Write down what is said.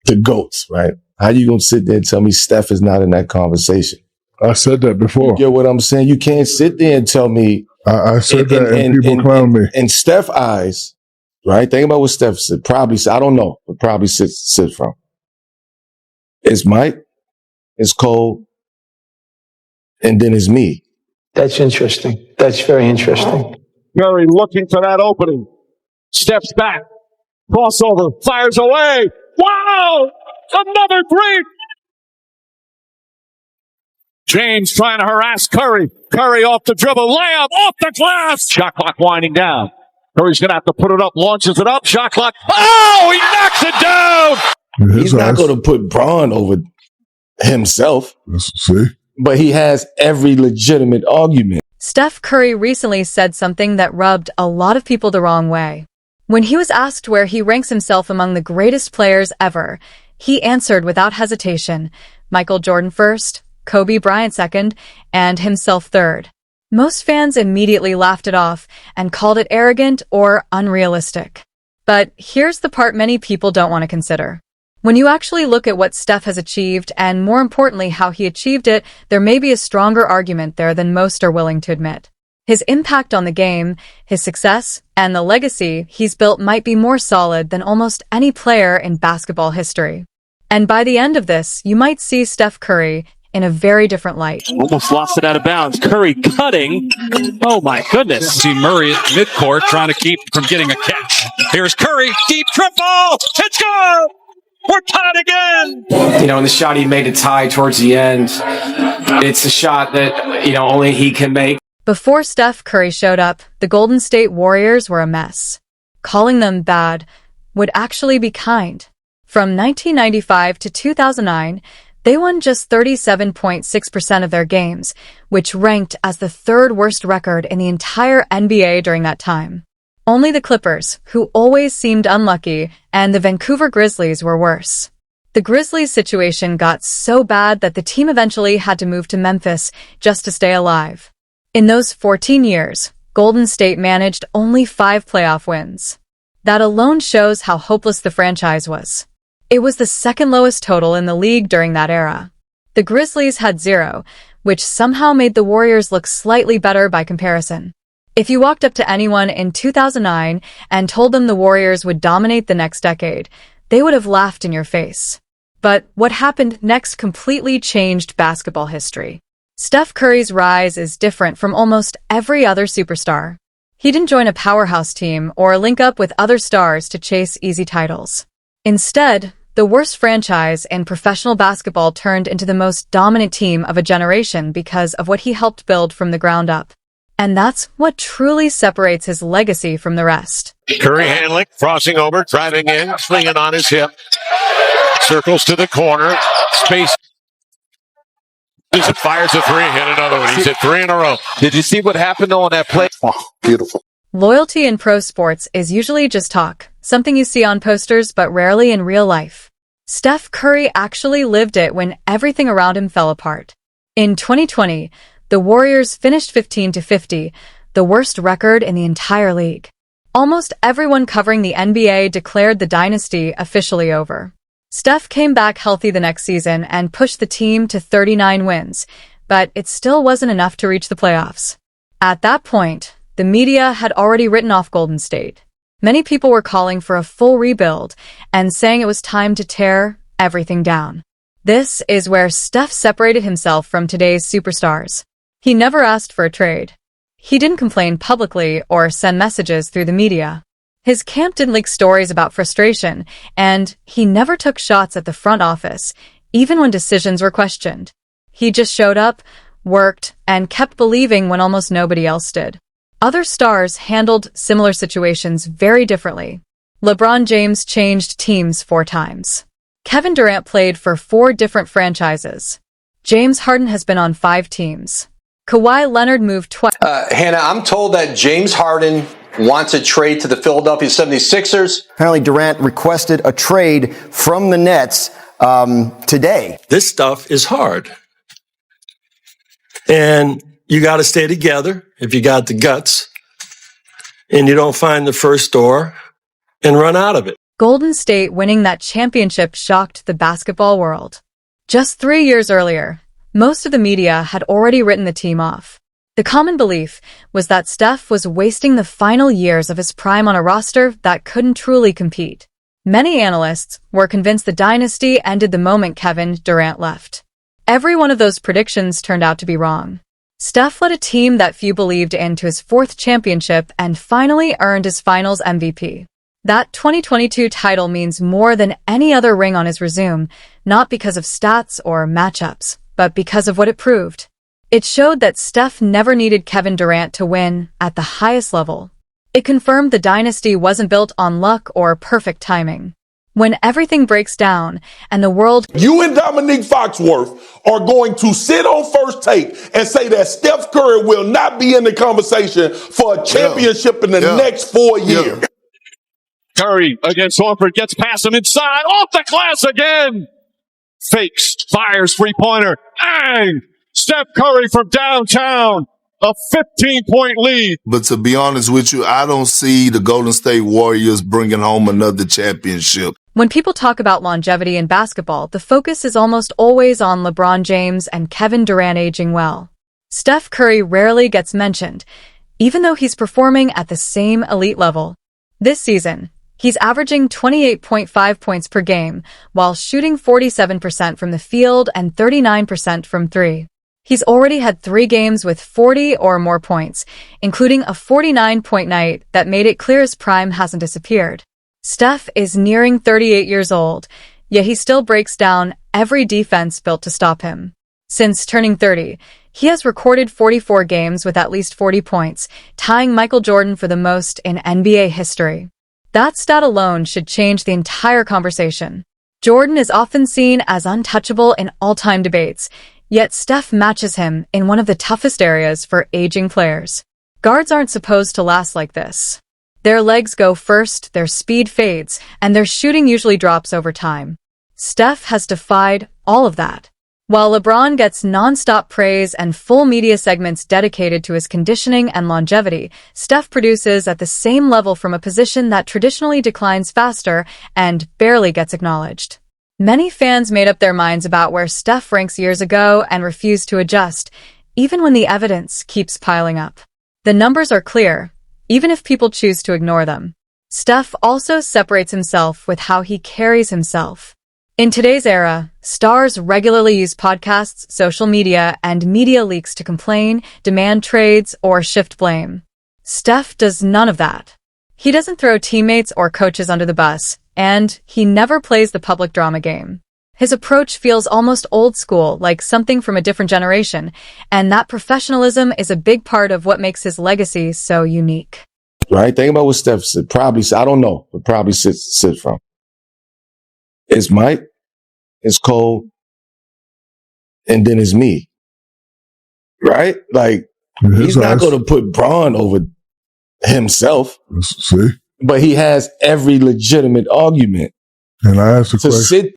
the GOATs, right? How you going to sit there and tell me Steph is not in that conversation? I said that before. You get what I'm saying? You can't sit there and tell me. I said that and people clown me. In Steph's eyes, right? Think about what Steph said. Probably, I don't know, but probably sit from. It's Mike, it's Cole, and then it's me. That's interesting. That's very interesting. Curry looking for that opening. Steps back. Crossover. Fires away. Wow! Another three. James trying to harass Curry. Curry off the dribble. Layup off the glass. Shot clock winding down. Curry's going to have to put it up. Launches it up. Shot clock. Oh, he knocks it down. He's not going to put Braun over himself. See? But he has every legitimate argument. Steph Curry recently said something that rubbed a lot of people the wrong way. When he was asked where he ranks himself among the greatest players ever, he answered without hesitation, Michael Jordan first, Kobe Bryant second, and himself third. Most fans immediately laughed it off and called it arrogant or unrealistic. But here's the part many people don't want to consider. When you actually look at what Steph has achieved, and more importantly how he achieved it, there may be a stronger argument there than most are willing to admit. His impact on the game, his success, and the legacy he's built might be more solid than almost any player in basketball history. And by the end of this, you might see Steph Curry in a very different light. Almost lost it out of bounds. Curry cutting. Oh my goodness. See Murray at midcourt trying to keep from getting a catch. Here's Curry. Deep triple. It's good. We're tied again. You know, in the shot he made it tie towards the end. It's a shot that, only he can make. Before Steph Curry showed up, the Golden State Warriors were a mess. Calling them bad would actually be kind. From 1995 to 2009, they won just 37.6% of their games, which ranked as the third worst record in the entire NBA during that time. Only the Clippers, who always seemed unlucky, and the Vancouver Grizzlies were worse. The Grizzlies' situation got so bad that the team eventually had to move to Memphis just to stay alive. In those 14 years, Golden State managed only 5 playoff wins. That alone shows how hopeless the franchise was. It was the second lowest total in the league during that era. The Grizzlies had 0, which somehow made the Warriors look slightly better by comparison. If you walked up to anyone in 2009 and told them the Warriors would dominate the next decade, they would have laughed in your face. But what happened next completely changed basketball history. Steph Curry's rise is different from almost every other superstar. He didn't join a powerhouse team or link up with other stars to chase easy titles. Instead, the worst franchise in professional basketball turned into the most dominant team of a generation because of what he helped build from the ground up. And that's what truly separates his legacy from the rest. Curry handling, crossing over, driving in, swinging on his hip. Circles to the corner. Space. Fires a three, hit another one. He's hit 3 in a row. Did you see what happened on that play? Oh, beautiful. Loyalty in pro sports is usually just talk, something you see on posters but rarely in real life. Steph Curry actually lived it when everything around him fell apart. In 2020, the Warriors finished 15-50, the worst record in the entire league. Almost everyone covering the NBA declared the dynasty officially over. Steph came back healthy the next season and pushed the team to 39 wins, but it still wasn't enough to reach the playoffs. At that point, the media had already written off Golden State. Many people were calling for a full rebuild and saying it was time to tear everything down. This is where Steph separated himself from today's superstars. He never asked for a trade. He didn't complain publicly or send messages through the media. His camp didn't leak stories about frustration, and he never took shots at the front office, even when decisions were questioned. He just showed up, worked, and kept believing when almost nobody else did. Other stars handled similar situations very differently. LeBron James changed teams 4 times. Kevin Durant played for 4 different franchises. James Harden has been on 5 teams. Kawhi Leonard moved twice. Hannah, I'm told that James Harden wants a trade to the Philadelphia 76ers. Apparently Durant requested a trade from the Nets today. This stuff is hard. And you got to stay together if you got the guts. And you don't find the first door and run out of it. Golden State winning that championship shocked the basketball world. Just 3 years earlier, most of the media had already written the team off. The common belief was that Steph was wasting the final years of his prime on a roster that couldn't truly compete. Many analysts were convinced the dynasty ended the moment Kevin Durant left. Every one of those predictions turned out to be wrong. Steph led a team that few believed in to his 4th championship and finally earned his finals MVP. That 2022 title means more than any other ring on his resume, not because of stats or matchups, but because of what it proved. It showed that Steph never needed Kevin Durant to win at the highest level. It confirmed the dynasty wasn't built on luck or perfect timing. When everything breaks down and the world... You and Dominique Foxworth are going to sit on First Take and say that Steph Curry will not be in the conversation for a championship in the next 4 years. Curry against Horford, gets past him inside, off the glass again. Fakes, fires, three-pointer. Bang! Steph Curry from downtown. A 15-point lead. But to be honest with you, I don't see the Golden State Warriors bringing home another championship. When people talk about longevity in basketball, the focus is almost always on LeBron James and Kevin Durant aging well. Steph Curry rarely gets mentioned, even though he's performing at the same elite level. This season, he's averaging 28.5 points per game, while shooting 47% from the field and 39% from three. He's already had 3 games with 40 or more points, including a 49-point night that made it clear his prime hasn't disappeared. Steph is nearing 38 years old, yet he still breaks down every defense built to stop him. Since turning 30, he has recorded 44 games with at least 40 points, tying Michael Jordan for the most in NBA history. That stat alone should change the entire conversation. Jordan is often seen as untouchable in all-time debates, yet Steph matches him in one of the toughest areas for aging players. Guards aren't supposed to last like this. Their legs go first, their speed fades, and their shooting usually drops over time. Steph has defied all of that. While LeBron gets non-stop praise and full media segments dedicated to his conditioning and longevity, Steph produces at the same level from a position that traditionally declines faster and barely gets acknowledged. Many fans made up their minds about where Steph ranks years ago and refuse to adjust, even when the evidence keeps piling up. The numbers are clear, even if people choose to ignore them. Steph also separates himself with how he carries himself. In today's era, stars regularly use podcasts, social media, and media leaks to complain, demand trades, or shift blame. Steph does none of that. He doesn't throw teammates or coaches under the bus, and he never plays the public drama game. His approach feels almost old school, like something from a different generation, and that professionalism is a big part of what makes his legacy so unique. Right? Think about what Steph said. Probably, I don't know, but probably sit from. It's Mike, it's Cole, and then it's me. Right? Like, he's not going to put Braun over himself. See? But he has every legitimate argument and I asked the question. sit